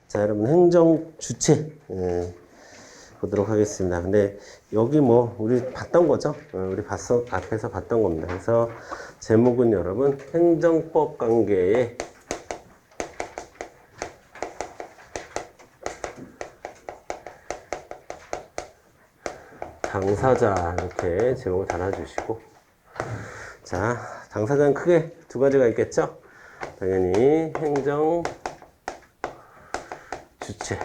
자, 여러분 행정 주체 보도록 하겠습니다. 근데 여기 뭐 우리 봤던 거죠? 우리 앞에서 봤던 겁니다. 그래서 제목은 여러분 행정법 관계의 당사자 이렇게 제목을 달아주시고, 자, 당사자는 크게 두 가지가 있겠죠? 당연히 행정 주체.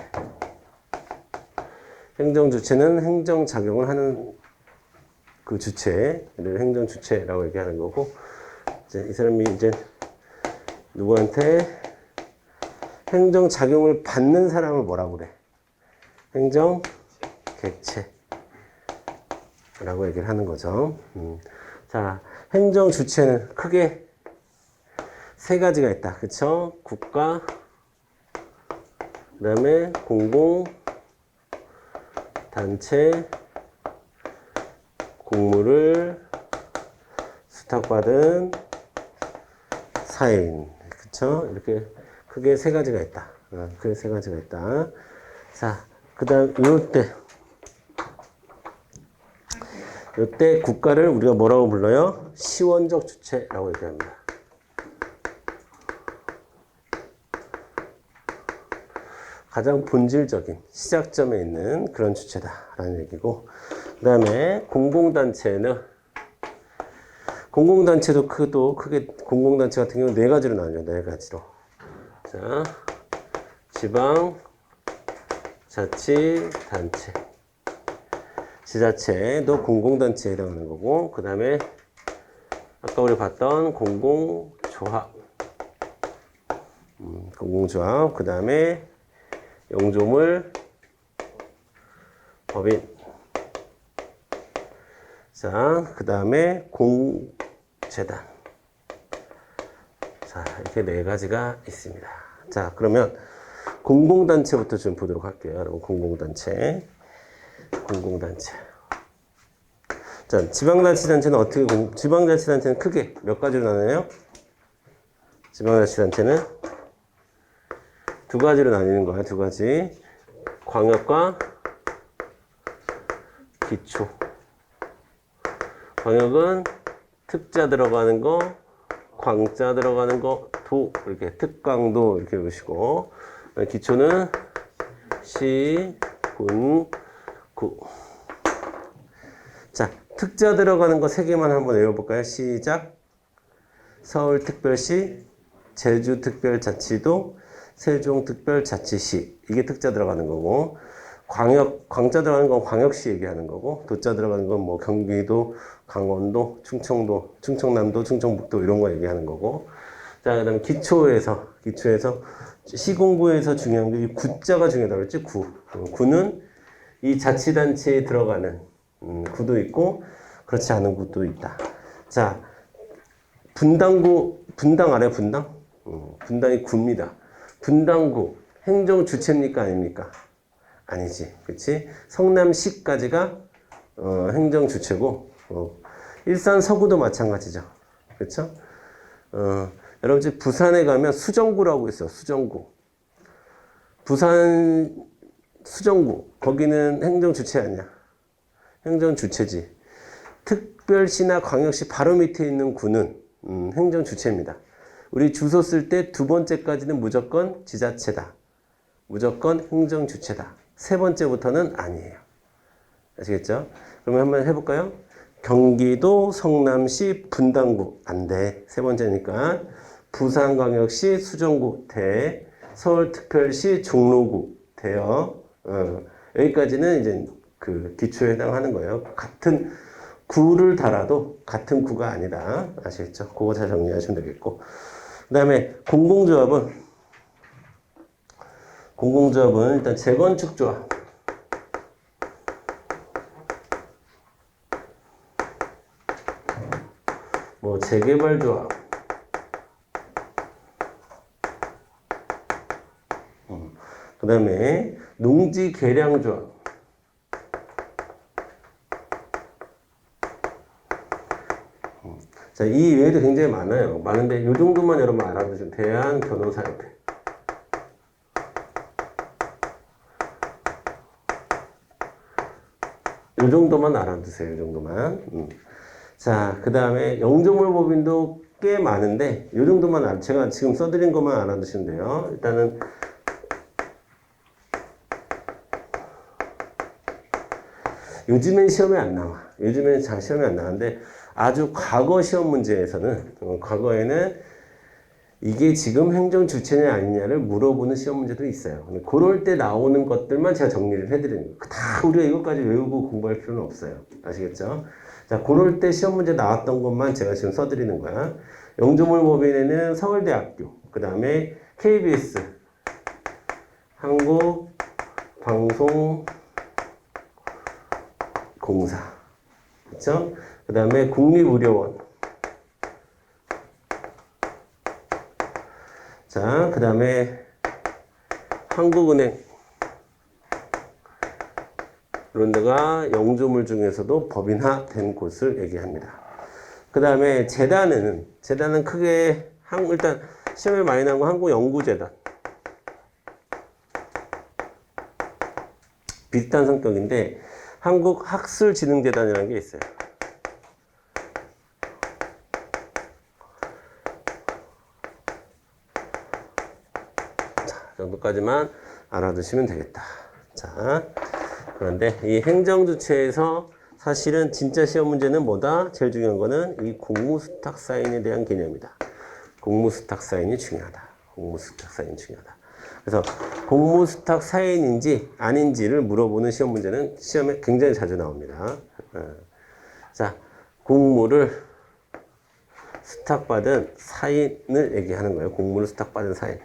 행정 주체는 행정 작용을 하는 그 주체를 행정 주체라고 얘기하는 거고, 이제 이 사람이 이제 누구한테 행정 작용을 받는 사람을 뭐라고 그래? 행정 객체라고 얘기를 하는 거죠. 자, 행정 주체는 크게 세 가지가 있다. 그쵸? 국가, 그 다음에 공공, 단체, 공무를 수탁받은 사회인. 그쵸? 이렇게 크게 세 가지가 있다. 크게 세 가지가 있다. 자, 그 다음, 요때 국가를 우리가 뭐라고 불러요? 시원적 주체라고 얘기합니다. 가장 본질적인 시작점에 있는 그런 주체다라는 얘기고, 그 다음에 공공단체도 크게 공공단체 같은 경우는 네 가지로 나뉘어요. 네 가지로. 자, 지방, 자치단체. 지자체도 공공단체에 해당하는 거고, 그 다음에 아까 우리 봤던 공공조합. 공공조합. 그 다음에 영조물, 법인. 자, 그 다음에 공재단. 자, 이렇게 네 가지가 있습니다. 자, 그러면 공공단체부터 좀 보도록 할게요. 여러분, 공공단체. 자, 지방자치단체는 지방자치단체는 크게 몇 가지로 나뉘어요? 지방자치단체는 두 가지로 나뉘는 거야, 두 가지. 광역과 기초. 광역은 특자 들어가는 거, 광자 들어가는 거, 도, 이렇게 특광도 이렇게 보시고, 기초는 시, 군, 구. 자, 특자 들어가는 거 세 개만 한번 외워볼까요? 시작. 서울특별시, 제주특별자치도, 세종특별자치시. 이게 특자 들어가는 거고, 광자 들어가는 건 광역시 얘기하는 거고, 도자 들어가는 건 뭐 경기도, 강원도, 충청도, 충청남도, 충청북도 이런 거 얘기하는 거고. 자, 그 다음에 기초에서 시공구에서 중요한 게 이 구자가 중요하다고 그랬지, 구. 구는 이 자치단체에 들어가는 구도 있고, 그렇지 않은 구도 있다. 자, 분당 알아요, 분당? 분당이 구입니다. 분당구, 행정 주체입니까, 아닙니까? 아니지, 그치? 성남시까지가 행정 주체고, 일산 서구도 마찬가지죠. 그쵸? 여러분, 이제 부산에 가면 수정구라고 있어요, 수정구. 부산 수정구, 거기는 행정 주체 아니야. 행정 주체지. 특별시나 광역시 바로 밑에 있는 구는 행정 주체입니다. 우리 주소 쓸 때 두 번째까지는 무조건 지자체다. 무조건 행정 주체다. 세 번째부터는 아니에요. 아시겠죠? 그러면 한번 해볼까요? 경기도 성남시 분당구 안 돼. 세 번째니까 부산광역시 수정구 돼. 서울특별시 종로구 돼요. 여기까지는 이제 그 기초에 해당하는 거예요. 같은 구를 달아도 같은 구가 아니다. 아시겠죠? 그거 잘 정리하시면 되겠고. 그 다음에 공공조합은 일단 재건축조합. 뭐 재개발조합. 그 다음에 농지개량조합. 자, 이 외에도 굉장히 많아요. 많은데 이 정도만 여러분 알아두시면 대한변호사협회. 요 정도만 알아두세요. 요 정도만. 자, 그 다음에 영조물 법인도 꽤 많은데 요 정도만 제가 지금 써드린 것만 알아두시면 돼요. 일단은 요즘엔 시험에 안 나와. 요즘엔 잘 시험에 안 나왔는데 아주 과거 시험 문제에서는 과거에는 이게 지금 행정 주체냐 아니냐를 물어보는 시험 문제도 있어요. 그럴 때 나오는 것들만 제가 정리를 해드리는 거예요. 다 우리가 이것까지 외우고 공부할 필요는 없어요. 아시겠죠? 자, 그럴 때 시험 문제 나왔던 것만 제가 지금 써드리는 거야. 영조물 법인에는 서울대학교, 그 다음에 KBS, 한국방송공사, 그쵸? 그 다음에 국립의료원, 자, 그 다음에 한국은행, 이런 데가 영조물 중에서도 법인화된 곳을 얘기합니다. 그 다음에 재단은 크게 일단 시험에 많이 나온 거 한국연구재단, 비슷한 성격인데 한국학술진흥재단이라는 게 있어요. 자, 정도까지만 알아두시면 되겠다. 자, 그런데 이 행정주체에서 사실은 진짜 시험 문제는 뭐다? 제일 중요한 거는 이 공무수탁 사인에 대한 개념이다. 공무수탁 사인이 중요하다. 공무수탁 사인이 중요하다. 그래서 공무수탁 사인인지 아닌지를 물어보는 시험 문제는 시험에 굉장히 자주 나옵니다. 자, 공무를 수탁받은 사인을 얘기하는 거예요. 공무를 수탁받은 사인.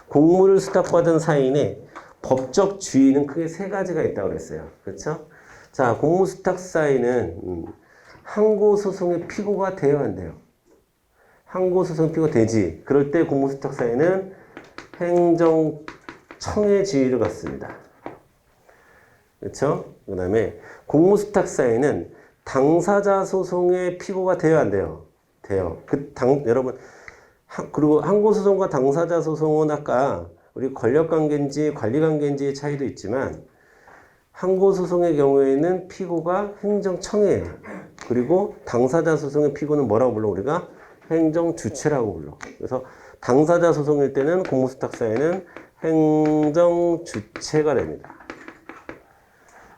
공무를 수탁받은 사인의 법적 주의는 크게 세 가지가 있다고 그랬어요. 그렇죠? 자, 공무수탁 사인은 항고소송의 피고가 돼야 한대요. 항고소송 피고가 되지. 그럴 때 공무수탁 사인은 행정청의 지위를 갖습니다. 그렇죠? 그 다음에 공무수탁 사인은 당사자 소송의 피고가 돼야 한대요. 돼요. 여러분, 그리고 항고소송과 당사자 소송은 아까 우리 권력관계인지 관리관계인지의 차이도 있지만 항고소송의 경우에는 피고가 행정청이에요. 그리고 당사자 소송의 피고는 뭐라고 불러? 우리가 행정주체라고 불러. 그래서 당사자 소송일 때는 공무수탁사에는 행정주체가 됩니다.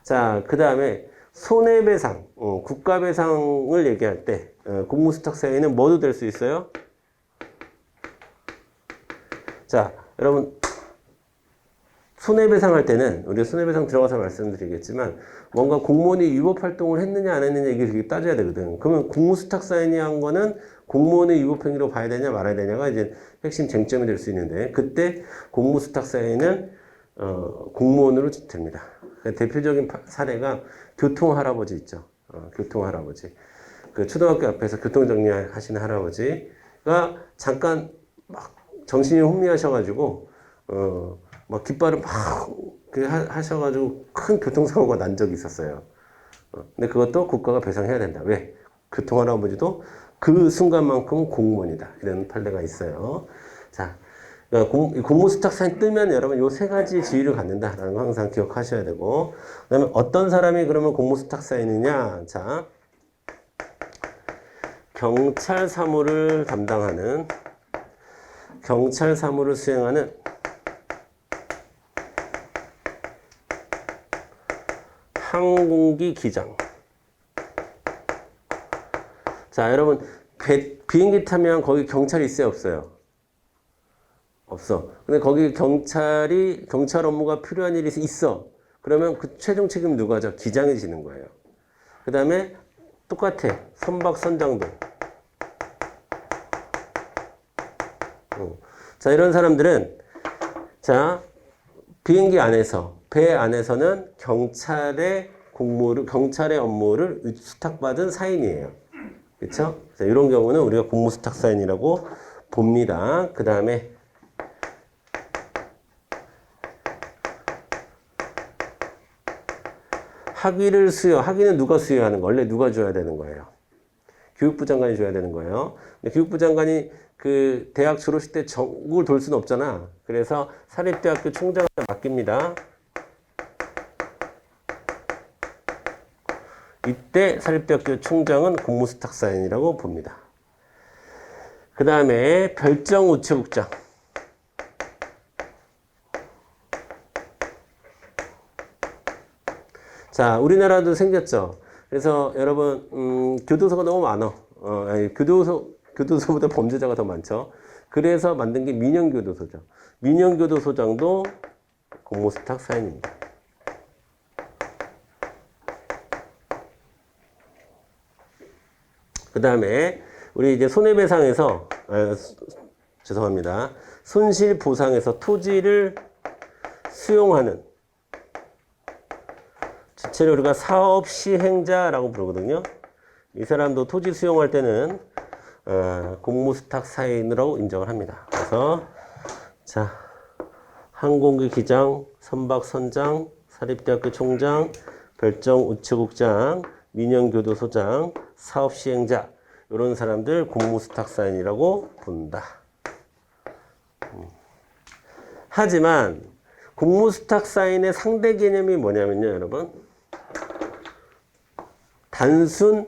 자, 그 다음에 손해배상, 국가배상을 얘기할 때 공무수탁사에는 뭐도 될 수 있어요? 자, 여러분 손해배상 할 때는 우리가 손해배상 들어가서 말씀드리겠지만 뭔가 공무원이 위법활동을 했느냐 안 했느냐 이게 되게 따져야 되거든. 그러면 공무수탁사인이 한 거는 공무원의 위법행위로 봐야 되냐 말아야 되냐가 이제 핵심 쟁점이 될 수 있는데 그때 공무수탁사인은 공무원으로 됩니다. 대표적인 사례가 교통할아버지 있죠. 교통할아버지. 그 초등학교 앞에서 교통정리 하시는 할아버지가 잠깐 막 정신이 혼미하셔가지고 막 깃발을 막 하셔가지고 큰 교통사고가 난 적이 있었어요. 근데 그것도 국가가 배상해야 된다. 왜? 교통할아버지도 그 순간만큼 공무원이다. 이런 판례가 있어요. 자, 그러니까 공무수탁사인 뜨면 여러분 요 세 가지 지위를 갖는다라는 거 항상 기억하셔야 되고, 그다음에 어떤 사람이 그러면 공무수탁사인이냐? 자, 경찰 사무를 담당하는 경찰 사무를 수행하는 항공기 기장. 자, 여러분 비행기 타면 거기 경찰이 있어요, 없어요? 없어. 근데 거기 경찰 업무가 필요한 일이 있어. 그러면 그 최종 책임 누가 져? 기장이 지는 거예요. 그 다음에 똑같아. 선박 선장도. 자, 이런 사람들은 자, 비행기 안에서 배 안에서는 경찰의 업무를 수탁받은 사인이에요. 그렇죠? 이런 경우는 우리가 공무수탁 사인이라고 봅니다. 그 다음에 학위는 누가 수여하는 거? 원래 누가 줘야 되는 거예요? 교육부 장관이 줘야 되는 거예요. 근데 교육부 장관이 그 대학 졸업식 때 전국을 돌 수는 없잖아. 그래서 사립대학교 총장한테 맡깁니다. 이때 사립대학교 총장은 공무수탁사인이라고 봅니다. 그 다음에 별정우체국장. 자, 우리나라도 생겼죠. 그래서 여러분 교도소가 너무 많아. 교도소보다 범죄자가 더 많죠. 그래서 만든 게 민영교도소죠. 민영교도소장도 공무수탁 사인입니다. 그 다음에 우리 이제 손해배상에서 죄송합니다. 손실보상에서 토지를 수용하는 주체를 우리가 사업시행자라고 부르거든요. 이 사람도 토지 수용할 때는 공무수탁 사인으로 인정을 합니다. 그래서 자, 항공기 기장, 선박선장, 사립대학교 총장, 별정우체국장, 민영교도소장, 사업시행자 이런 사람들 공무수탁 사인이라고 본다. 하지만 공무수탁 사인의 상대 개념이 뭐냐면요, 여러분. 단순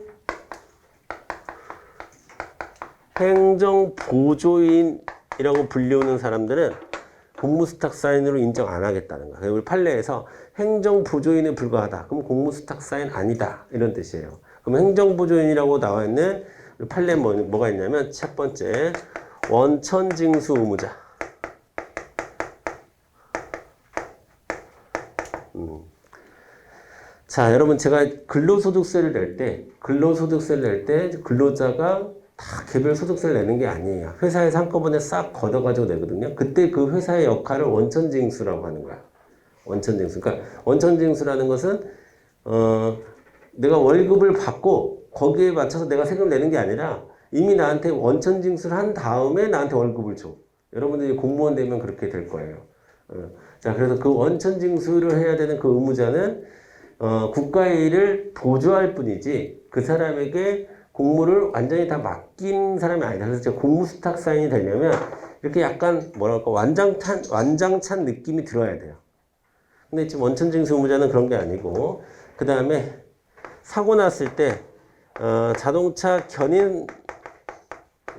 행정보조인이라고 불리우는 사람들은 공무수탁 사인으로 인정 안 하겠다는 거예요. 우리 판례에서 행정보조인에 불과하다. 그럼 공무수탁 사인 아니다. 이런 뜻이에요. 그럼 행정보조인이라고 나와 있는 판례 뭐가 있냐면 첫 번째 원천징수 의무자. 자, 여러분 제가 근로소득세를 낼 때 근로자가 다 개별 소득세를 내는 게 아니에요. 회사에서 한꺼번에 싹 걷어가지고 내거든요. 그때 그 회사의 역할을 원천징수라고 하는 거야. 원천징수. 그러니까 원천징수라는 것은 내가 월급을 받고 거기에 맞춰서 내가 세금을 내는 게 아니라 이미 나한테 원천징수를 한 다음에 나한테 월급을 줘. 여러분들이 공무원 되면 그렇게 될 거예요. 자, 그래서 그 원천징수를 해야 되는 그 의무자는 국가의 일을 보조할 뿐이지 그 사람에게 공무를 완전히 다 맡긴 사람이 아니다. 그래서 제가 공무수탁 사인이 되려면 이렇게 약간 뭐랄까 완장찬 느낌이 들어야 돼요. 근데 지금 원천징수 의무자는 그런 게 아니고 그 다음에 사고 났을 때 자동차 견인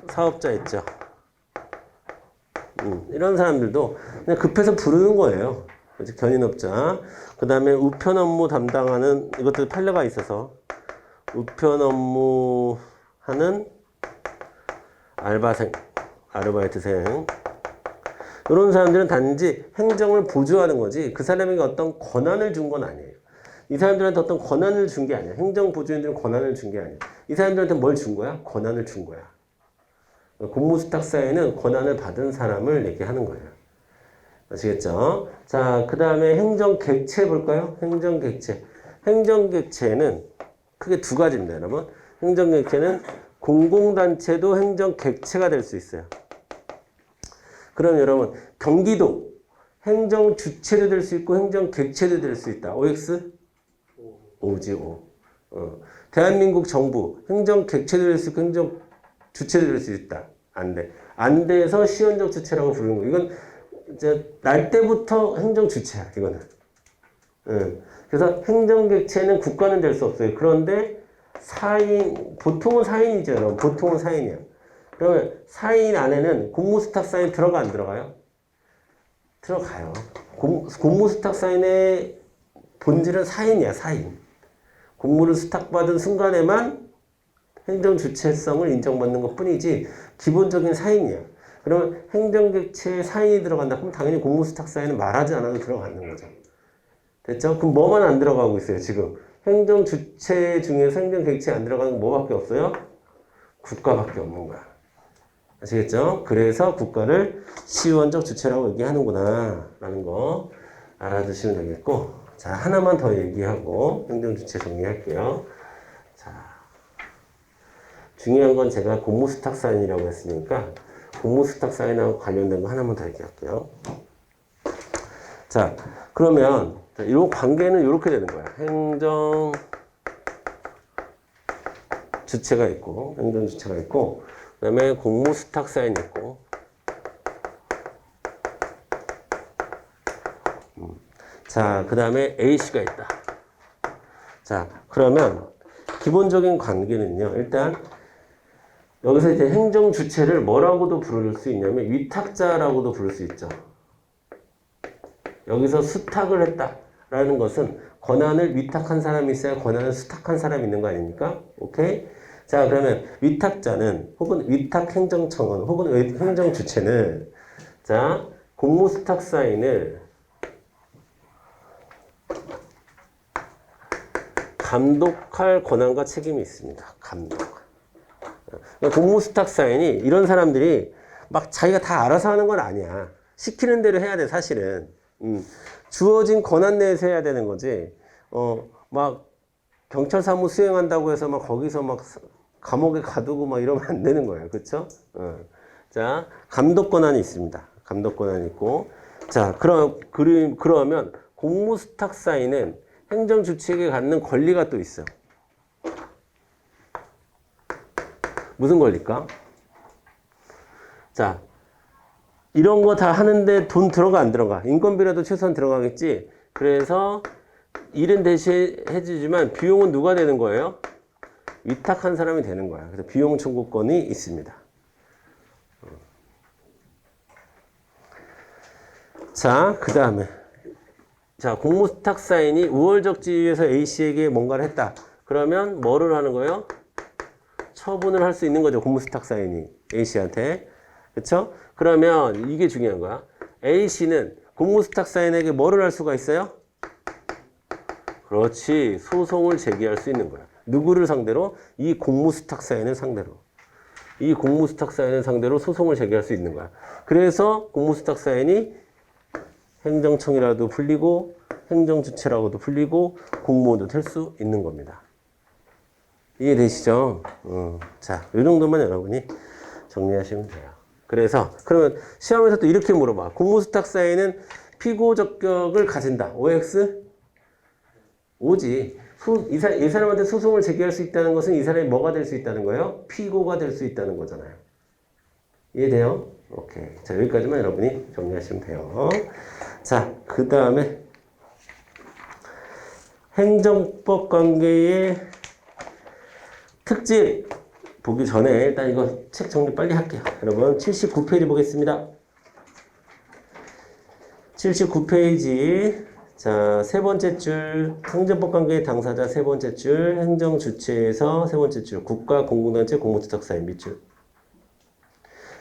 사업자 있죠. 이런 사람들도 그냥 급해서 부르는 거예요. 견인업자. 그 다음에 우편 업무 담당하는 이것도 판례가 있어서 우편 업무 하는 아르바이트생 이런 사람들은 단지 행정을 보조하는 거지 그 사람에게 어떤 권한을 준 건 아니에요. 이 사람들한테 어떤 권한을 준 게 아니야. 행정 보조인들은 권한을 준 게 아니야. 이 사람들한테 뭘 준 거야? 권한을 준 거야. 공무수탁 사인은 권한을 받은 사람을 얘기하는 거예요. 아시겠죠? 자, 그 다음에 행정객체 볼까요? 행정객체. 행정객체는 크게 두 가지입니다, 여러분. 행정객체는 공공단체도 행정객체가 될 수 있어요. 그럼 여러분, 경기도 행정주체도 될 수 있고 행정객체도 될 수 있다. OX? O지, O. 대한민국 정부 행정객체도 될 수 있고 행정주체도 될 수 있다. 안 돼. 안 돼서 시언적 주체라고 부르는 거. 이건 이제 날 때부터 행정주체야, 이거는. 그래서 행정객체는 국가는 될 수 없어요. 그런데 보통은 사인이죠, 여러분. 보통은 사인이야. 그러면 사인 안에는 공무수탁 사인 들어가 안 들어가요? 들어가요. 공무수탁 사인의 본질은 사인이야, 사인. 공무를 수탁받은 순간에만 행정주체성을 인정받는 것 뿐이지 기본적인 사인이야. 그러면 행정객체에 사인이 들어간다. 그럼 당연히 공무수탁 사인은 말하지 않아도 들어가는 거죠. 됐죠? 그럼 뭐만 안 들어가고 있어요, 지금? 행정주체 중에서 행정객체에 안 들어가는 건 뭐밖에 없어요? 국가밖에 없는 거야. 아시겠죠? 그래서 국가를 시의원적 주체라고 얘기하는구나 라는 거 알아두시면 되겠고, 자, 하나만 더 얘기하고 행정주체 정리할게요. 자, 중요한 건 제가 공무수탁 사인이라고 했으니까 공무수탁 사인하고 관련된 거 하나만 더 얘기할게요. 자, 그러면 이 관계는 이렇게 되는 거야. 행정 주체가 있고, 행정 주체가 있고, 그 다음에 공무수탁 사인이 있고, 자, 그 다음에 A씨가 있다. 자, 그러면 기본적인 관계는요. 일단 여기서 이제 행정 주체를 뭐라고도 부를 수 있냐면 위탁자라고도 부를 수 있죠. 여기서 수탁을 했다라는 것은 권한을 위탁한 사람이 있어야 권한을 수탁한 사람이 있는 거 아닙니까? 오케이? 자, 그러면 위탁자는 혹은 위탁행정청은 혹은 행정주체는 자, 공무수탁 사인을 감독할 권한과 책임이 있습니다. 감독. 공무수탁 사인이 이런 사람들이 막 자기가 다 알아서 하는 건 아니야. 시키는 대로 해야 돼, 사실은. 주어진 권한 내에서 해야 되는 거지. 막 경찰 사무 수행한다고 해서 막 거기서 막 감옥에 가두고 막 이러면 안 되는 거예요. 그렇죠? 자, 감독 권한이 있습니다. 감독 권한이 있고. 자, 그러면 공무수탁 사인은 행정주체에게 갖는 권리가 또 있어. 무슨 권리일까? 자, 이런 거 다 하는데 돈 들어가 안 들어가? 인건비라도 최소한 들어가겠지? 그래서 일은 대신해주지만 비용은 누가 되는 거예요? 위탁한 사람이 되는 거야. 그래서 비용 청구권이 있습니다. 자, 그 다음에 자, 공무수탁 사인이 우월적 지위에서 A씨에게 뭔가를 했다. 그러면 뭐를 하는 거예요? 처분을 할 수 있는 거죠. 공무수탁 사인이 A씨한테. 그렇죠? 그러면 이게 중요한 거야. A씨는 공무수탁 사인에게 뭐를 할 수가 있어요? 그렇지. 소송을 제기할 수 있는 거야. 누구를 상대로? 이 공무수탁 사인을 상대로. 이 공무수탁 사인을 상대로 소송을 제기할 수 있는 거야. 그래서 공무수탁 사인이 행정청이라도 불리고 행정주체라고도 불리고 공무원도 될 수 있는 겁니다. 이해되시죠? 자, 이 정도만 여러분이 정리하시면 돼요. 그래서 그러면 시험에서 또 이렇게 물어봐. 공무수탁 사인은 피고 적격을 가진다. OX? 오지. 이 사람한테 소송을 제기할 수 있다는 것은 이 사람이 뭐가 될 수 있다는 거예요? 피고가 될 수 있다는 거잖아요. 이해돼요? 오케이. 자, 여기까지만 여러분이 정리하시면 돼요. 자, 그 다음에 행정법 관계의 특징 보기 전에 일단 이거 책 정리 빨리 할게요. 여러분 79페이지 보겠습니다. 79페이지 자, 세 번째 줄 행정법 관계의 당사자 세 번째 줄 행정주체에서 세 번째 줄 국가 공공단체 공무수탁 사인 밑줄.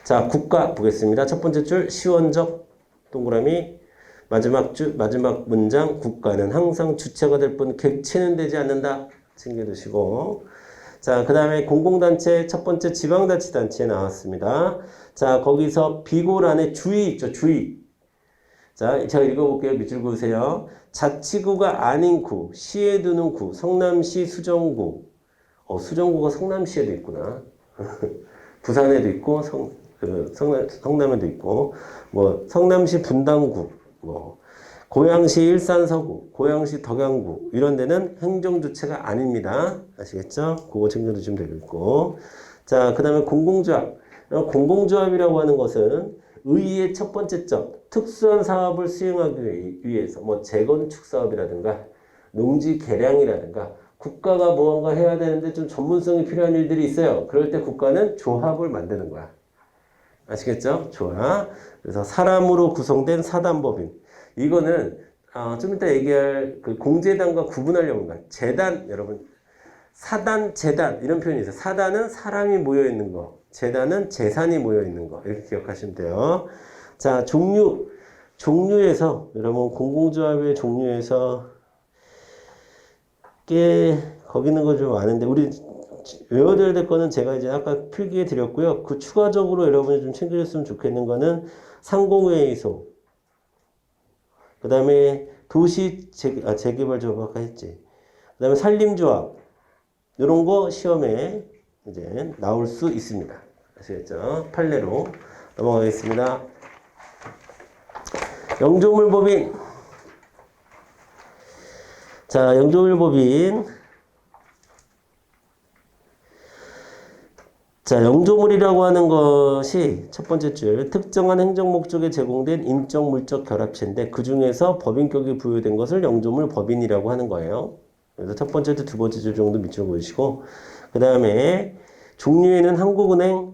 자, 국가 보겠습니다. 첫 번째 줄 시원적 동그라미 마지막 문장 국가는 항상 주체가 될 뿐 객체는 되지 않는다. 챙겨두시고 자, 그 다음에 공공단체 첫 번째 지방자치단체에 나왔습니다. 자, 거기서 비고란에 주의 있죠. 주의. 자, 제가 읽어볼게요. 밑줄 그으세요. 자치구가 아닌 구, 시에 두는 구, 성남시 수정구. 수정구가 성남시에도 있구나. 부산에도 있고, 성남에도 있고, 뭐, 성남시 분당구, 뭐, 고양시 일산서구, 고양시 덕양구, 이런 데는 행정주체가 아닙니다. 아시겠죠? 그거 챙겨두시면 되겠고. 자, 그 다음에 공공조합. 공공조합이라고 하는 것은 의의의 첫 번째 점, 특수한 사업을 수행하기 위해서, 뭐, 재건축 사업이라든가, 농지 개량이라든가, 국가가 무언가 해야 되는데 좀 전문성이 필요한 일들이 있어요. 그럴 때 국가는 조합을 만드는 거야. 아시겠죠? 조합. 그래서 사람으로 구성된 사단법인. 이거는 좀 이따 얘기할 그 공재단과 구분하려고 합니다. 재단, 여러분. 사단, 재단 이런 표현이 있어요. 사단은 사람이 모여있는 거. 재단은 재산이 모여있는 거. 이렇게 기억하시면 돼요. 자, 종류에서 여러분 공공조합의 종류에서 꽤 거기 있는 거 좀 아는데 우리 외워둬야 될 거는 제가 이제 아까 필기해 드렸고요. 그 추가적으로 여러분이 좀 챙겨줬으면 좋겠는 거는 상공회의소, 그 다음에 도시 재개발 조합 아까 했지. 그 다음에 산림조합 이런 거 시험에 이제 나올 수 있습니다. 아시겠죠? 판례로 넘어가겠습니다. 영조물법인. 자, 영조물법인. 자, 영조물이라고 하는 것이 첫 번째 줄 특정한 행정 목적에 제공된 인적 물적 결합체인데 그 중에서 법인격이 부여된 것을 영조물 법인이라고 하는 거예요. 그래서 첫 번째 줄, 두 번째 줄 정도 밑줄 그으시고, 그 다음에 종류에는 한국은행,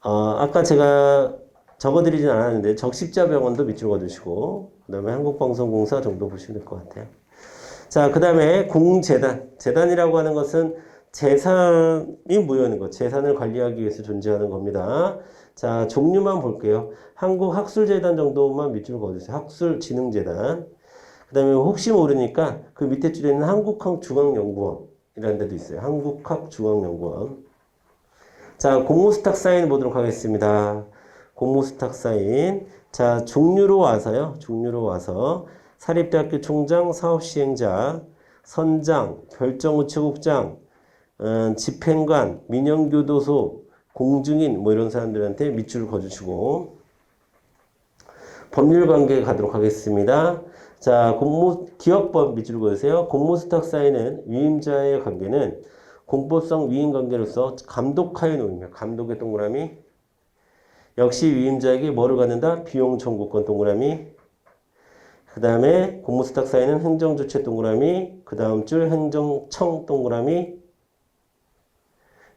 아까 제가 적어드리진 않았는데 적십자병원도 밑줄 그어주시고, 그 다음에 한국방송공사 정도 보시면 될 것 같아요. 자, 그 다음에 공재단. 재단이라고 하는 것은 재산이 모여있는 것, 재산을 관리하기 위해서 존재하는 겁니다. 자, 종류만 볼게요. 한국학술재단 정도만 밑줄 그어주세요. 학술진흥재단. 그 다음에 혹시 모르니까 그 밑에 줄에 있는 한국학중앙연구원이라는 데도 있어요. 한국학중앙연구원. 자, 공모수탁 사인 보도록 하겠습니다. 공모수탁 사인. 자, 종류로 와서요. 종류로 와서 사립대학교 총장, 사업시행자, 선장, 별정우체국장, 집행관, 민영교도소, 공증인 뭐 이런 사람들한테 밑줄을 그어주시고 법률관계에 가도록 하겠습니다. 자, 기업법 밑줄 그으세요. 공모수탁 사인은 위임자의 관계는 공법상 위임관계로서 감독하에 놓이며 감독의 동그라미 역시 위임자에게 뭐를 갖는다? 비용 청구권 동그라미 그 다음에 공모수탁 사인은 행정주체 동그라미 그 다음 줄 행정청 동그라미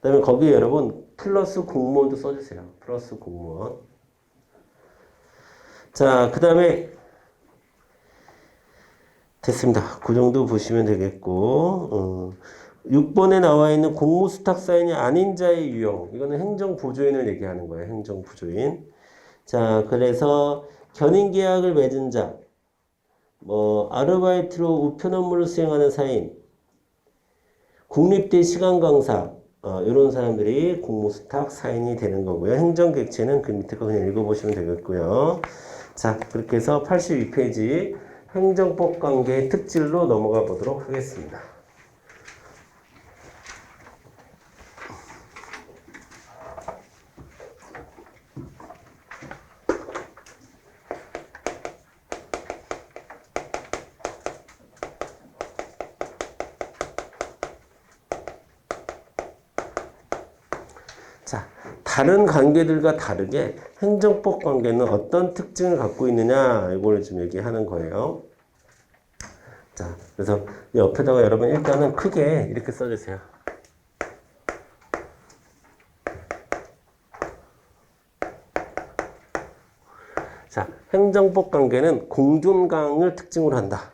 그 다음에 거기에 여러분 플러스 공무원도 써주세요. 플러스 공무원. 자, 그 다음에 됐습니다. 그 정도 보시면 되겠고 6번에 나와 있는 공모수탁 사인이 아닌 자의 유형 이거는 행정보조인을 얘기하는 거예요. 행정보조인. 자, 그래서 견인계약을 맺은 자 아르바이트로 우편 업무를 수행하는 사인 국립대 시간강사 이런 사람들이 공모수탁 사인이 되는 거고요. 행정객체는 그 밑에 거 그냥 읽어보시면 되겠고요. 자, 그렇게 해서 82페이지 행정법 관계의 특질로 넘어가 보도록 하겠습니다. 자, 다른 관계들과 다르게 행정법 관계는 어떤 특징을 갖고 있느냐 이걸 좀 얘기하는 거예요. 자, 그래서 옆에다가 여러분 일단은 크게 이렇게 써주세요. 자, 행정법 관계는 공존강을 특징으로 한다.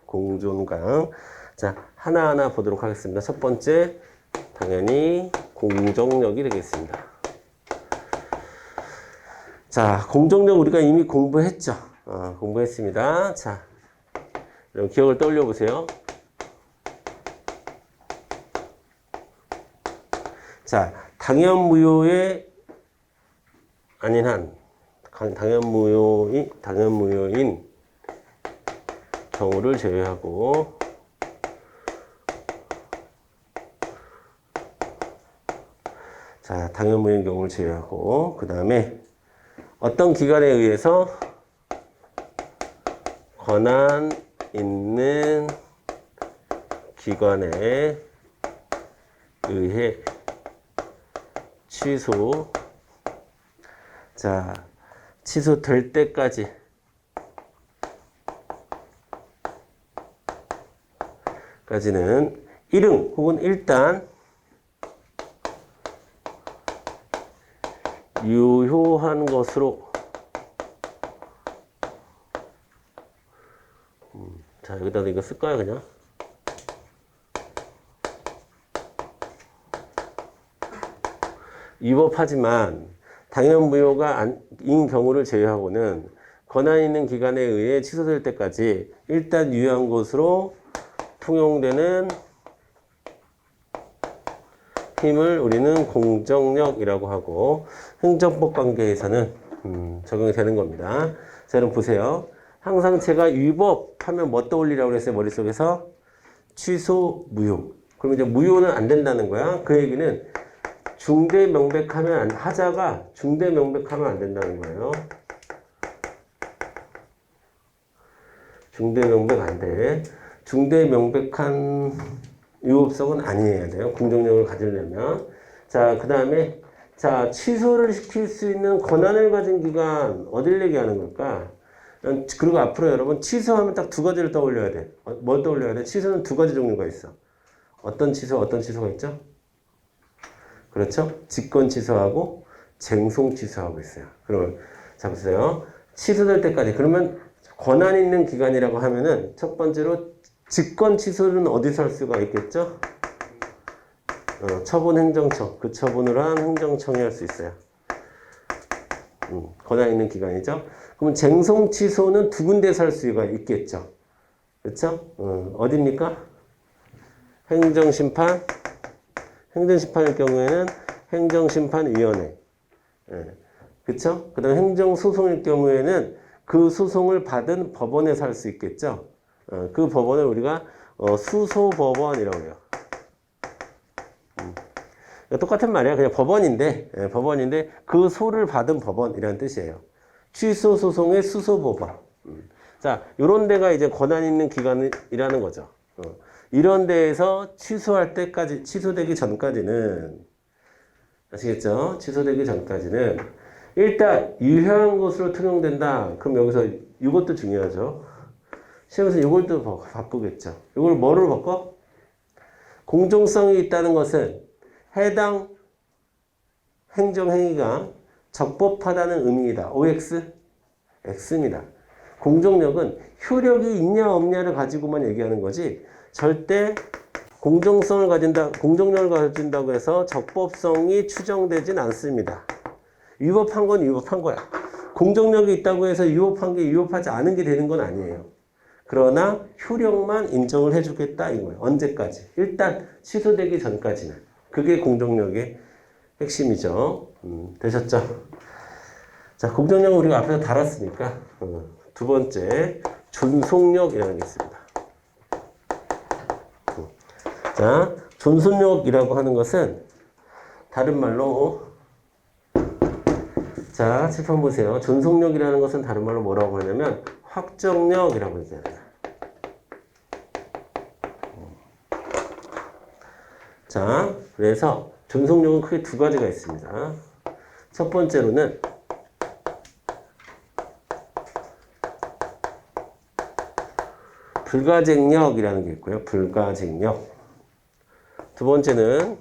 공존강. 자, 하나하나 보도록 하겠습니다. 첫 번째, 당연히 공정력이 되겠습니다. 자, 공정력 우리가 이미 공부했죠. 공부했습니다. 자, 여러분 기억을 떠올려 보세요. 자, 당연무효의 아닌 한 당연무효인 경우를 제외하고 자, 당연무효인 경우를 제외하고 그 다음에 어떤 기관에 의해서 권한 있는 기관에 의해 취소될 때까지 까지는 일응 혹은 일단 유효한 것으로 자, 여기다 이거 쓸까요, 그냥? 위법하지만 당연무효가 아닌 경우를 제외하고는 권한 있는 기관에 의해 취소될 때까지 일단 유효한 것으로 통용되는 힘을 우리는 공정력이라고 하고 행정법 관계에서는 적용이 되는 겁니다. 자, 여러분 보세요. 항상 제가 위법하면 뭐 떠올리라고 그랬어요? 머릿속에서 취소 무효. 그럼 이제 무효는 안 된다는 거야. 그 얘기는 중대 명백하면 하자가 중대 명백하면 안 된다는 거예요. 중대 명백 안 돼. 중대 명백한 위법성은 아니어야 돼요. 공정력을 가지려면. 자, 그 다음에 자, 취소를 시킬 수 있는 권한을 가진 기관 어딜 얘기하는 걸까? 그리고 앞으로 여러분 취소하면 딱 두 가지를 떠올려야 돼. 뭘 떠올려야 돼? 취소는 두 가지 종류가 있어. 어떤 취소가 있죠? 그렇죠? 직권 취소하고 쟁송 취소하고 있어요. 그러면 자 보세요. 취소될 때까지 그러면 권한 있는 기간이라고 하면은 첫 번째로 직권 취소는 어디서 할 수가 있겠죠? 처분 행정청, 그 처분을 한 행정청이 할 수 있어요. 권한 있는 기간이죠. 그럼 쟁송 취소는 두 군데서 할 수가 있겠죠. 그렇죠? 어디입니까? 행정심판. 행정심판일 경우에는 행정심판위원회. 예. 그렇죠? 그다음 행정소송일 경우에는 그 소송을 받은 법원에서 할 수 있겠죠. 그 법원을 우리가 수소법원이라고 해요. 똑같은 말이야. 그냥 법원인데, 법원인데 그 소를 받은 법원이라는 뜻이에요. 취소 소송의 수소법원. 자, 요런 데가 이제 권한 있는 기관이라는 거죠. 이런 데에서 취소할 때까지, 취소되기 전까지는, 아시겠죠? 취소되기 전까지는 일단 유효한 것으로 통용된다. 그럼 여기서 이것도 중요하죠. 시험에서 이걸도 바꾸겠죠. 이걸 뭐로 바꿔? 공정성이 있다는 것은 해당 행정행위가 적법하다는 의미이다. OX? X입니다. 공정력은 효력이 있냐 없냐를 가지고만 얘기하는 거지 절대 공정력을 가진다고 해서 적법성이 추정되진 않습니다. 위법한 건 위법한 거야. 공정력이 있다고 해서 위법한 게 위법하지 않은 게 되는 건 아니에요. 그러나 효력만 인정을 해주겠다 이거예요. 언제까지? 일단 취소되기 전까지는. 그게 공정력의 핵심이죠. 되셨죠? 자, 공정력은 우리가 앞에서 다뤘으니까 두 번째 존속력이라는 게 있습니다. 자, 존속력이라고 하는 것은 다른 말로 자, 칠판 보세요. 존속력이라는 것은 다른 말로 뭐라고 하냐면 확정력이라고 얘기합니다. 자, 그래서 존속력은 크게 두 가지가 있습니다. 첫 번째로는 불가쟁력이라는 게 있고요. 불가쟁력. 두 번째는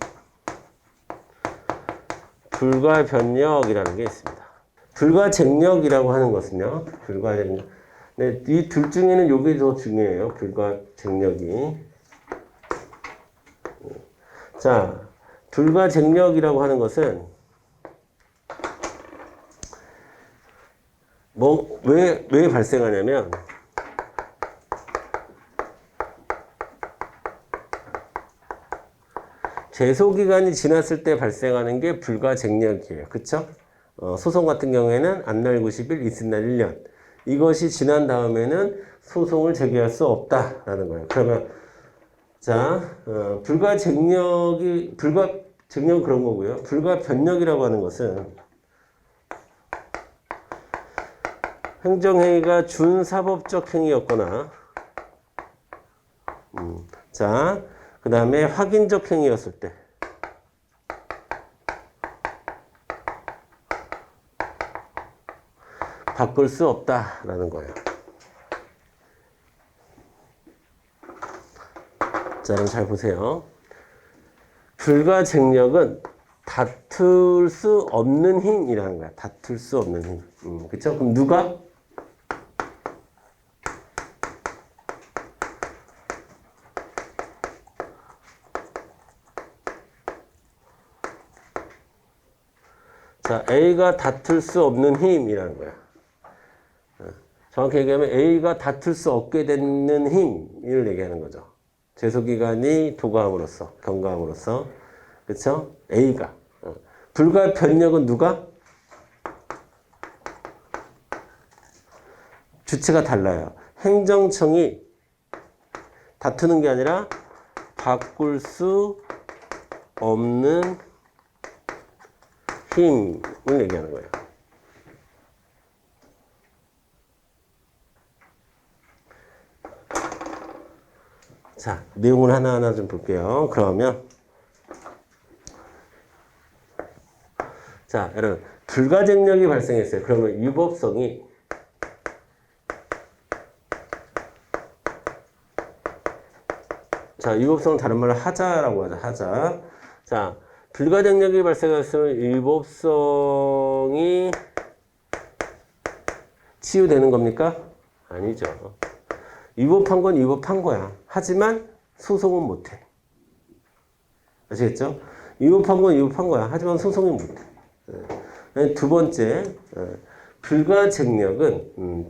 불가변력이라는 게 있습니다. 불가쟁력이라고 하는 것은요. 불가쟁력. 네, 이 둘 중에는 이게 더 중요해요. 불가쟁력이. 자, 불가쟁력이라고 하는 것은 왜 발생하냐면 제소기간이 지났을 때 발생하는 게 불가쟁력이에요. 그쵸? 소송 같은 경우에는 앞날 90일, 이튿날 1년. 이것이 지난 다음에는 소송을 제기할 수 없다라는 거예요. 그러면 자, 불가쟁력은 그런 거고요. 불가변력이라고 하는 것은 행정행위가 준사법적 행위였거나 자, 그 다음에 확인적 행위였을 때 바꿀 수 없다라는 거예요. 자, 그럼 잘 보세요. 불가쟁력은 다툴 수 없는 힘이라는 거야. 다툴 수 없는 힘. 그쵸? 그럼 누가? 자, A가 다툴 수 없는 힘이라는 거야. 정확히 얘기하면 A가 다툴 수 없게 되는 힘을 얘기하는 거죠. 제소기간이 도과함으로써, 경과함으로써. 그쵸? A가. 불가변력은 누가? 주체가 달라요. 행정청이 다투는 게 아니라 바꿀 수 없는 힘을 얘기하는 거예요. 자, 내용을 하나하나 좀 볼게요. 그러면 자, 여러분 불가쟁력이 발생했어요. 그러면 유법성이 자, 위법성을 다른 말로 하자라고 하자. 하자. 자, 불가증력이 발생했으면 위법성이 치유되는 겁니까? 아니죠. 위법한 건 위법한 거야. 하지만 소송은 못해. 아시겠죠? 위법한 건 위법한 거야. 하지만 소송은 못해. 두 번째, 불가증력은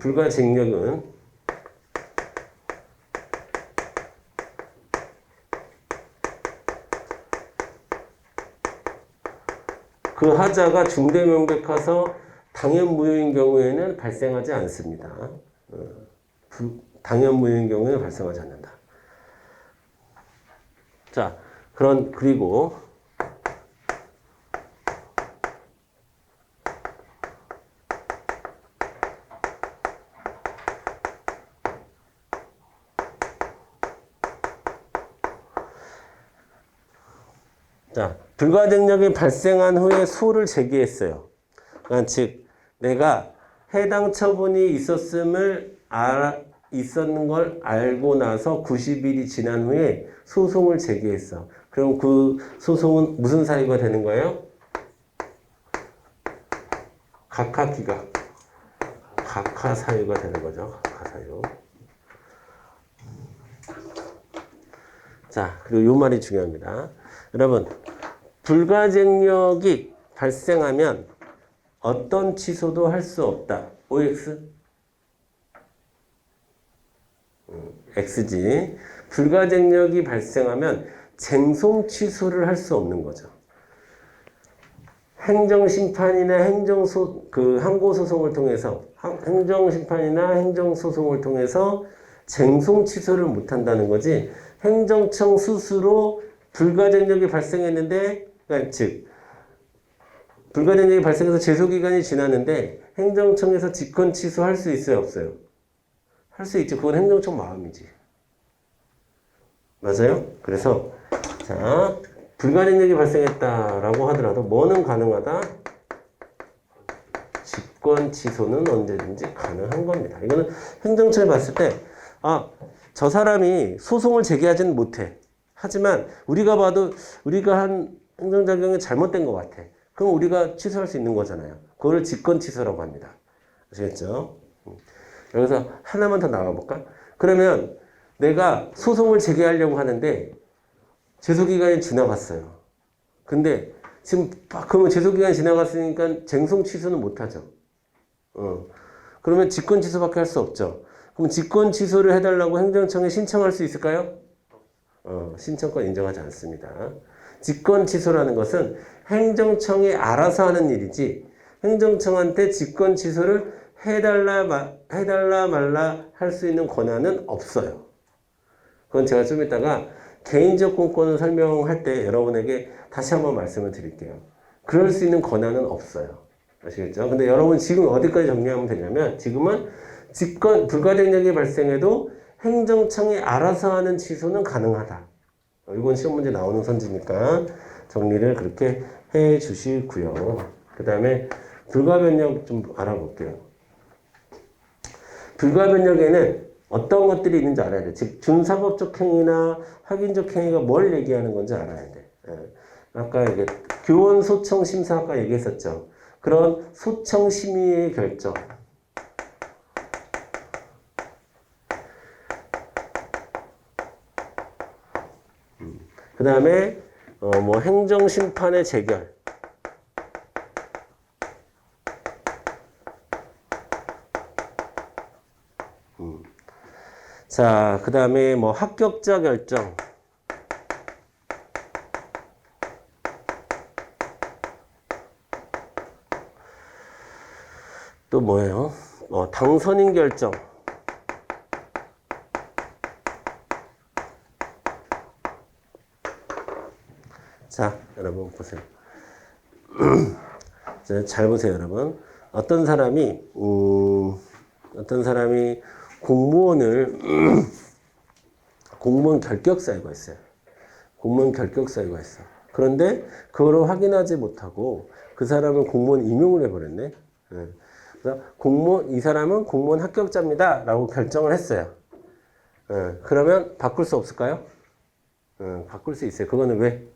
그 하자가 중대명백해서 당연무효인 경우에는 발생하지 않습니다. 당연무효인 경우에는 발생하지 않는다. 자, 그리고 자, 불가증력이 발생한 후에 소를 제기했어요. 그러니까 즉 내가 해당 처분이 있었는 걸 알고 나서 90일이 지난 후에 소송을 제기했어. 그럼 그 소송은 무슨 사유가 되는 거예요? 각하 사유가 되는 거죠. 각하 사유. 자, 그리고 요 말이 중요합니다. 여러분, 불가증력이 발생하면 어떤 취소도 할 수 없다. OX? X지. 불가증력이 발생하면 쟁송 취소를 할 수 없는 거죠. 행정심판이나 항고소송을 통해서, 행정심판이나 행정소송을 통해서 쟁송 취소를 못 한다는 거지, 행정청 스스로 불가증력이 발생했는데, 그러니까 즉, 불가증력이 발생해서 제소기간이 지났는데, 행정청에서 직권 취소할 수 있어요, 없어요? 할 수 있죠. 그건 행정청 마음이지. 맞아요? 그래서, 자, 불가증력이 발생했다라고 하더라도 뭐는 가능하다? 직권 취소는 언제든지 가능한 겁니다. 이거는 행정처에 봤을 때, 저 사람이 소송을 제기하지는 못해. 하지만 우리가 봐도 우리가 한 행정작용이 잘못된 것 같아. 그럼 우리가 취소할 수 있는 거잖아요. 그걸 직권 취소라고 합니다. 아시겠죠? 여기서 하나만 더 나와볼까? 그러면 내가 소송을 제기하려고 하는데 제소기간이 지나갔어요. 근데 지금 그러면 제소기간이 지나갔으니까 쟁송 취소는 못하죠. 그러면 직권 취소밖에 할 수 없죠. 그럼 직권 취소를 해달라고 행정청에 신청할 수 있을까요? 신청권 인정하지 않습니다. 직권 취소라는 것은 행정청이 알아서 하는 일이지 행정청한테 직권 취소를 해달라 말라 할 수 있는 권한은 없어요. 그건 제가 좀 이따가 개인적 공권을 설명할 때 여러분에게 다시 한번 말씀을 드릴게요. 그럴 수 있는 권한은 없어요. 아시겠죠? 근데 여러분 지금 어디까지 정리하면 되냐면 지금은 불가증력이 발생해도 행정청이 알아서 하는 취소는 가능하다. 이건 시험 문제 나오는 선지니까 정리를 그렇게 해 주시고요. 그 다음에 불가변력 좀 알아볼게요. 불가변력에는 어떤 것들이 있는지 알아야 돼. 즉 준사법적 행위나 확인적 행위가 뭘 얘기하는 건지 알아야 돼. 아까 이게 교원 소청 심사 아까 얘기했었죠. 그런 소청 심의의 결정. 그 다음에 뭐 행정심판의 재결. 자, 그 다음에 뭐 합격자 결정. 또 뭐예요? 당선인 결정. 자, 여러분 보세요. 잘 보세요, 여러분. 어떤 사람이 공무원 결격 사유가 있어요. 공무원 결격 사유가 있어. 그런데 그거를 확인하지 못하고 그 사람은 공무원 임용을 해버렸네. 그래서 이 사람은 공무원 합격자입니다. 라고 결정을 했어요. 그러면 바꿀 수 없을까요? 바꿀 수 있어요. 그거는 왜?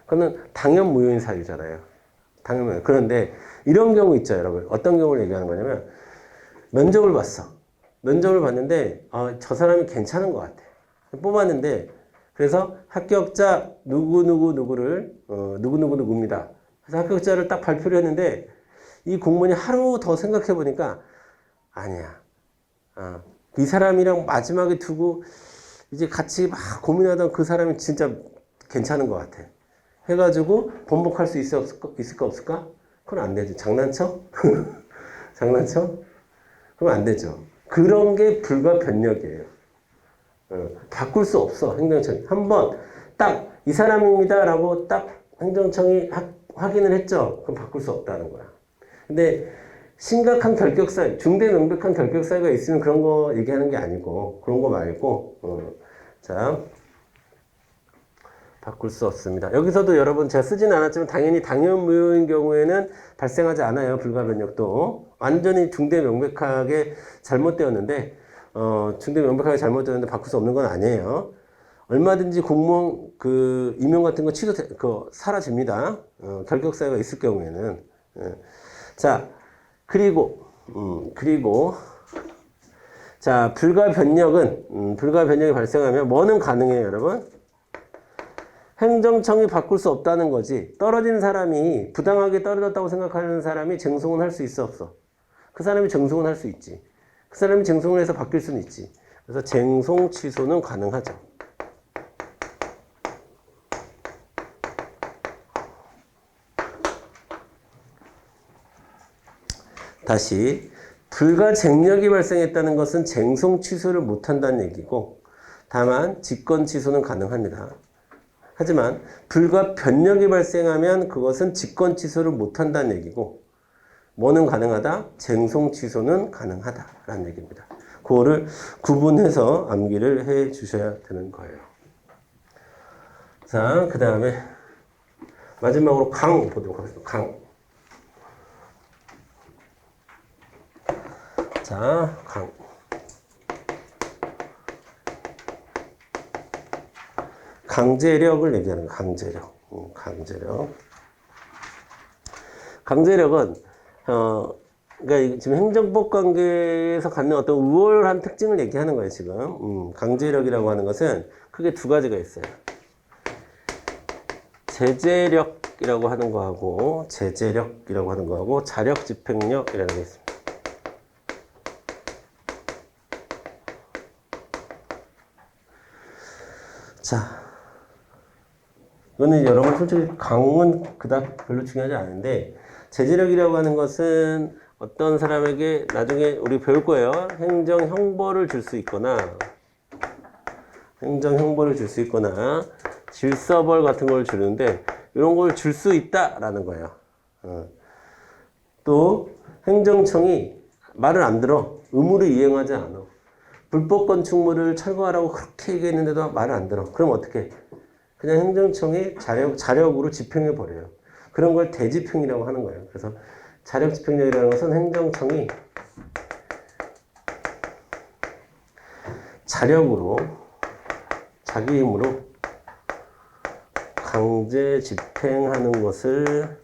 그거는 당연 무효인 사유잖아요. 당연 무효. 그런데 이런 경우 있죠, 여러분. 어떤 경우를 얘기하는 거냐면 면접을 봤어. 면접을 봤는데 저 사람이 괜찮은 것 같아. 뽑았는데 그래서 합격자 누구누구누구를 누구누구누구입니다. 그래서 합격자를 딱 발표를 했는데 이 공무원이 하루 더 생각해 보니까 아니야. 이 사람이랑 마지막에 두고 이제 같이 막 고민하던 그 사람이 진짜 괜찮은 것 같아. 해가지고 번복할 수 있을까 없을까? 그건 안 되죠. 장난쳐? 장난쳐? 그럼 안 되죠. 그런 게 불가 변력이에요. 바꿀 수 없어, 행정청이. 한번 딱 이 사람입니다 라고 딱 행정청이 확인을 했죠. 그럼 바꿀 수 없다는 거야. 근데 심각한 결격사유, 중대 명백한 결격사유가 있으면 그런 거 얘기하는 게 아니고, 그런 거 말고, 자, 바꿀 수 없습니다. 여기서도 여러분 제가 쓰진 않았지만 당연히 당연무효인 경우에는 발생하지 않아요. 불가변력도. 완전히 중대 명백하게 잘못되었는데, 중대 명백하게 잘못되었는데 바꿀 수 없는 건 아니에요. 얼마든지 공무원 임용 같은 거 사라집니다. 결격사유가 있을 경우에는. 자, 그리고 자, 불가변력이 발생하면 뭐는 가능해요, 여러분? 행정청이 바꿀 수 없다는 거지. 떨어진 사람이 부당하게 떨어졌다고 생각하는 사람이 쟁송은 할 수 있어, 없어? 그 사람이 쟁송은 할 수 있지. 그 사람이 쟁송을 해서 바뀔 수는 있지. 그래서 쟁송 취소는 가능하죠. 다시 불가쟁력이 발생했다는 것은 쟁송 취소를 못한다는 얘기고 다만 직권 취소는 가능합니다. 하지만 불가변력이 발생하면 그것은 직권 취소를 못한다는 얘기고 뭐는 가능하다? 쟁송 취소는 가능하다라는 얘기입니다. 그거를 구분해서 암기를 해 주셔야 되는 거예요. 자, 그 다음에 마지막으로 강 보도록 하겠습니다. 강. 자, 강. 강제력을 얘기하는 거야. 강제력. 강제력은 그러니까 지금 행정법 관계에서 갖는 어떤 우월한 특징을 얘기하는 거예요, 지금. 강제력이라고 하는 것은 크게 두 가지가 있어요. 제재력이라고 하는 거하고 자력 집행력이라는 게 있습니다. 자, 이거는 여러분 솔직히 강은 그닥 별로 중요하지 않은데 제재력이라고 하는 것은 어떤 사람에게 나중에 우리 배울 거예요. 행정형벌을 줄 수 있거나 질서벌 같은 걸 주는데 이런 걸 줄 수 있다라는 거예요. 또 행정청이 말을 안 들어. 의무를 이행하지 않아. 불법 건축물을 철거하라고 그렇게 얘기했는데도 말을 안 들어. 그럼 어떻게? 그냥 행정청이 자력으로 집행해 버려요. 그런 걸 대집행이라고 하는 거예요. 그래서 자력 집행력이라는 것은 행정청이 자력으로 자기 힘으로 강제 집행하는 것을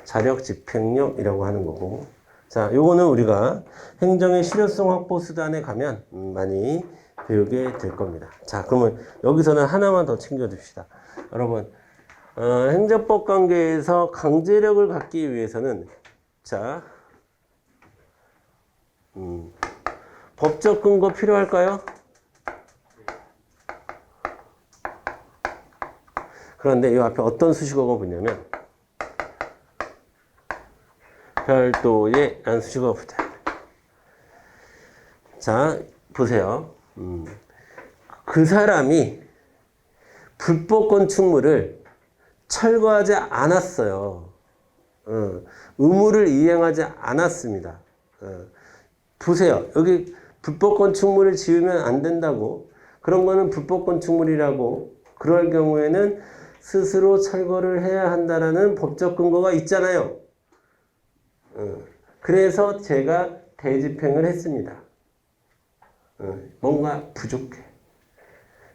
자력 집행력이라고 하는 거고. 자, 요거는 우리가 행정의 실효성 확보 수단에 가면 많이 배우게 될 겁니다. 자, 그러면 여기서는 하나만 더 챙겨줍시다. 여러분, 행정법 관계에서 강제력을 갖기 위해서는 자, 법적 근거 필요할까요? 그런데 이 앞에 어떤 수식어가 붙냐면 별도의 라는 수식어가 붙어요. 자, 보세요. 그 사람이 불법 건축물을 철거하지 않았어요. 의무를 이행하지 않았습니다. 보세요. 여기 불법 건축물을 지으면 안 된다고. 그런 거는 불법 건축물이라고. 그럴 경우에는 스스로 철거를 해야 한다라는 법적 근거가 있잖아요. 그래서 제가 대집행을 했습니다. 뭔가 부족해.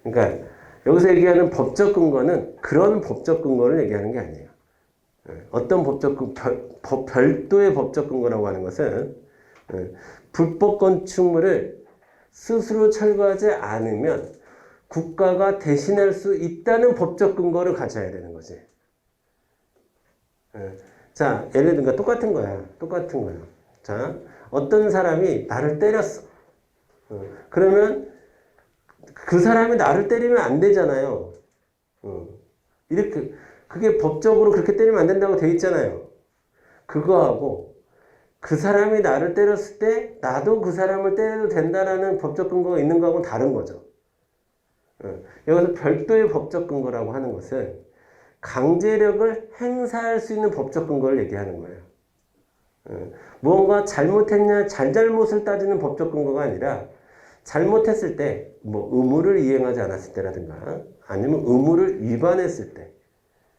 그러니까 여기서 얘기하는 법적 근거는 그런 법적 근거를 얘기하는 게 아니에요. 어떤 별도의 법적 근거라고 하는 것은 불법 건축물을 스스로 철거하지 않으면 국가가 대신할 수 있다는 법적 근거를 가져야 되는 거지. 자, 예를 들면 똑같은 거야. 똑같은 거야. 자, 어떤 사람이 나를 때렸어. 그러면 그 사람이 나를 때리면 안 되잖아요. 이렇게 그게 법적으로 그렇게 때리면 안 된다고 돼 있잖아요. 그거하고 그 사람이 나를 때렸을 때 나도 그 사람을 때려도 된다라는 법적 근거가 있는 거하고는 다른 거죠. 여기서 별도의 법적 근거라고 하는 것은 강제력을 행사할 수 있는 법적 근거를 얘기하는 거예요. 무언가 잘못했냐 잘잘못을 따지는 법적 근거가 아니라 잘못했을 때 뭐 의무를 이행하지 않았을 때라든가 아니면 의무를 위반했을 때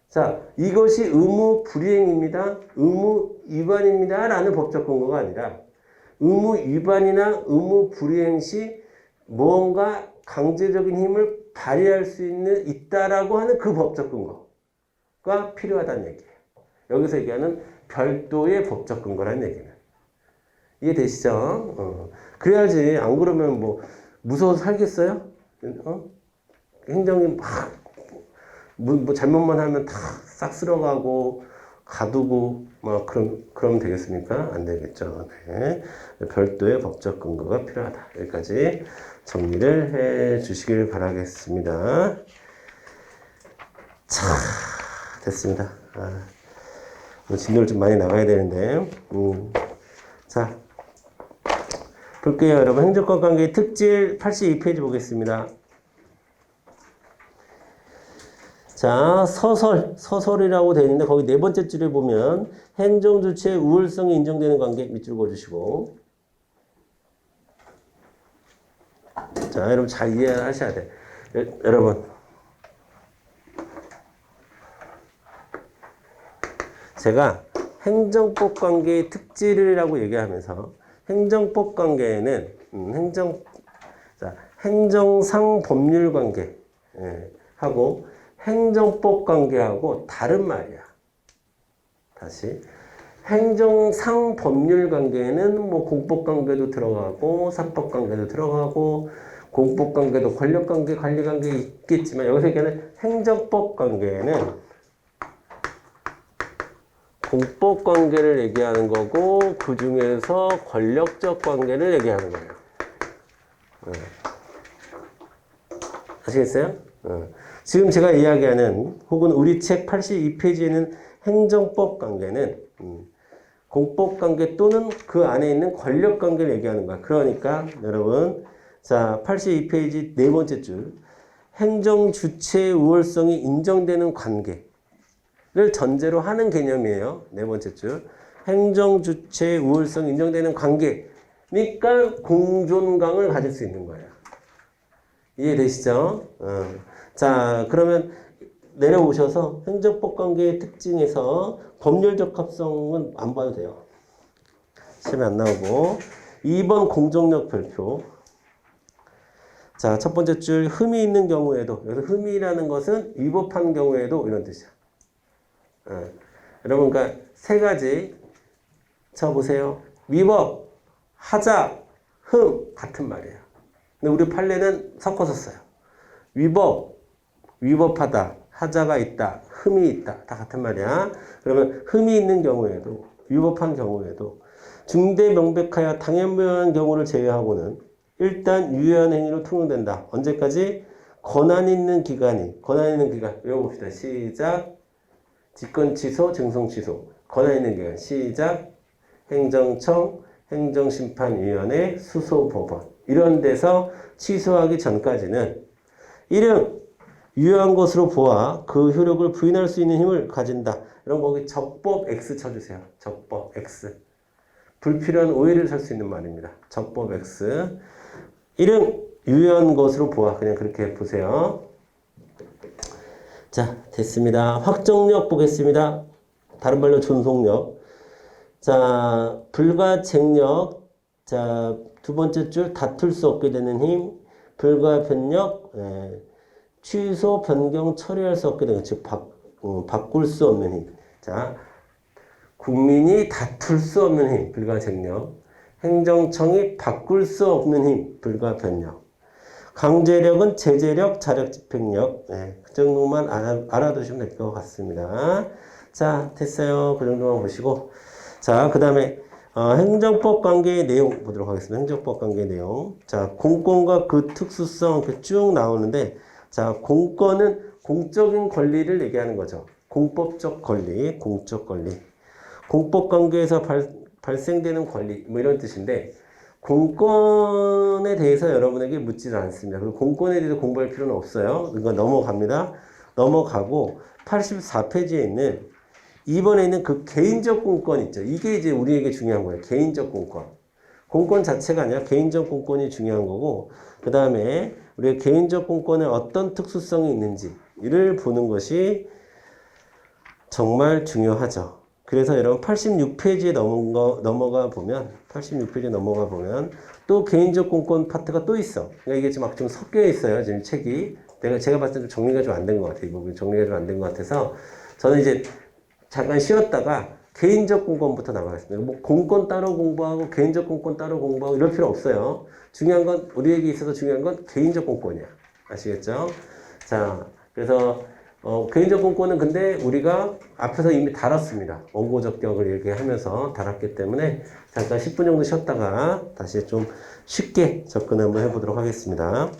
자, 이것이 의무 불이행입니다. 의무 위반입니다. 라는 법적 근거가 아니라 의무 위반이나 의무 불이행 시 무언가 강제적인 힘을 발휘할 수 있다라고 하는 그 법적 근거가 필요하다는 얘기예요. 여기서 얘기하는 별도의 법적 근거라는 얘기는. 이해되시죠? 그래야지 안 그러면 뭐 무서워서 살겠어요? 행정이 뭐 잘못만 하면 다 싹 쓸어가고 가두고 막 그러면 되겠습니까? 안 되겠죠. 네. 별도의 법적 근거가 필요하다. 여기까지 정리를 해 주시길 바라겠습니다. 자, 됐습니다. 진도를 좀 많이 나가야 되는데. 자, 볼게요. 여러분, 행정권 관계의 특질 82페이지 보겠습니다. 자, 서설이라고 되어 있는데 거기 네 번째 줄에 보면 행정주체의 우월성이 인정되는 관계 밑줄 그어주시고. 자, 여러분 잘 이해하셔야 돼. 여러분, 제가 행정법 관계의 특질이라고 얘기하면서 행정법 관계에는 행정상 법률 관계 하고 행정법 관계하고 다른 말이야. 다시 행정상 법률 관계에는 뭐 공법 관계도 들어가고 사법 관계도 들어가고 공법 관계도 권력 관계, 관리 관계 있겠지만 여기서 얘기하는 행정법 관계에는 공법 관계를 얘기하는 거고 그 중에서 권력적 관계를 얘기하는 거예요. 아시겠어요? 지금 제가 이야기하는 혹은 우리 책 82페이지에는 행정법 관계는 공법 관계 또는 그 안에 있는 권력 관계를 얘기하는 거야. 그러니까 여러분 자 82페이지 네 번째 줄 행정 주체의 우월성이 인정되는 관계를 전제로 하는 개념이에요. 네 번째 줄 행정 주체의 우월성이 인정되는 관계니까 공존강을 가질 수 있는 거예요. 이해되시죠? 자, 그러면 내려오셔서 행정법 관계의 특징에서 법률적 합성은 안 봐도 돼요. 시험에 안 나오고. 2번 공정력 별표. 자, 첫 번째 줄 흠이 있는 경우에도 여기서 흠이라는 것은 위법한 경우에도 이런 뜻이야. 여러분 그러니까 세 가지 쳐보세요. 위법, 하자, 흠 같은 말이에요. 근데 우리 판례는 섞어서 써요. 위법하다, 하자가 있다, 흠이 있다. 다 같은 말이야. 그러면 흠이 있는 경우에도, 위법한 경우에도 중대 명백하여 당연무효한 경우를 제외하고는 일단 유효한 행위로 통용된다. 언제까지? 권한 있는 기간. 외워봅시다. 시작. 직권 취소, 증송 취소. 권한 있는 기간. 시작. 행정청, 행정심판위원회, 수소법원. 이런 데서 취소하기 전까지는 1은 유효한 것으로 보아 그 효력을 부인할 수 있는 힘을 가진다. 이런 거기 적법 X 쳐주세요. 적법 X. 불필요한 오해를 살 수 있는 말입니다. 적법 X. 1은 유효한 것으로 보아. 그냥 그렇게 보세요. 자, 됐습니다. 확정력 보겠습니다. 다른 말로 존속력. 자, 불가쟁력. 자, 두 번째 줄 다툴 수 없게 되는 힘. 불가변력. 취소, 변경, 처리할 수 없게 되는, 즉, 바꿀 수 없는 힘. 자, 국민이 다툴 수 없는 힘, 불가쟁력. 행정청이 바꿀 수 없는 힘, 불가변력. 강제력은 제재력, 자력, 집행력. 네, 그 정도만 알아두시면 될 것 같습니다. 자, 됐어요. 그 정도만 보시고. 자, 그 다음에 행정법 관계의 내용 보도록 하겠습니다. 행정법 관계의 내용. 자, 공권과 그 특수성 이렇게 쭉 나오는데, 자, 공권은 공적인 권리를 얘기하는 거죠. 공법적 권리, 공적 권리. 공법 관계에서 발생되는 권리, 뭐 이런 뜻인데, 공권에 대해서 여러분에게 묻지는 않습니다. 그리고 공권에 대해서 공부할 필요는 없어요. 이거 넘어갑니다. 넘어가고 84페이지에 있는 2번에 있는 그 개인적 공권 있죠. 이게 이제 우리에게 중요한 거예요. 개인적 공권. 공권 자체가 아니라 개인적 공권이 중요한 거고, 그 다음에 우리의 개인적 공권에 어떤 특수성이 있는지를 보는 것이 정말 중요하죠. 그래서 여러분 86페이지에 넘어가 보면 86페이지에 넘어가 보면 또 개인적 공권 파트가 또 있어. 그러니까 이게 지금 막 좀 섞여 있어요. 지금 책이 제가 봤을 때 좀 정리가 좀 안 된 것 같아요. 이 부분 정리가 좀 안 된 것 같아서 저는 이제 잠깐 쉬었다가 개인적 공권부터 나가겠습니다. 뭐 공권 따로 공부하고 개인적 공권 따로 공부하고 이럴 필요 없어요. 중요한 건 우리에게 있어서 중요한 건 개인적 공권이야. 아시겠죠? 자, 그래서 개인적 공권은 근데 우리가 앞에서 이미 다뤘습니다. 원고적격을 얘기하면서 다뤘기 때문에 잠깐 10분 정도 쉬었다가 다시 좀 쉽게 접근 한번 해보도록 하겠습니다.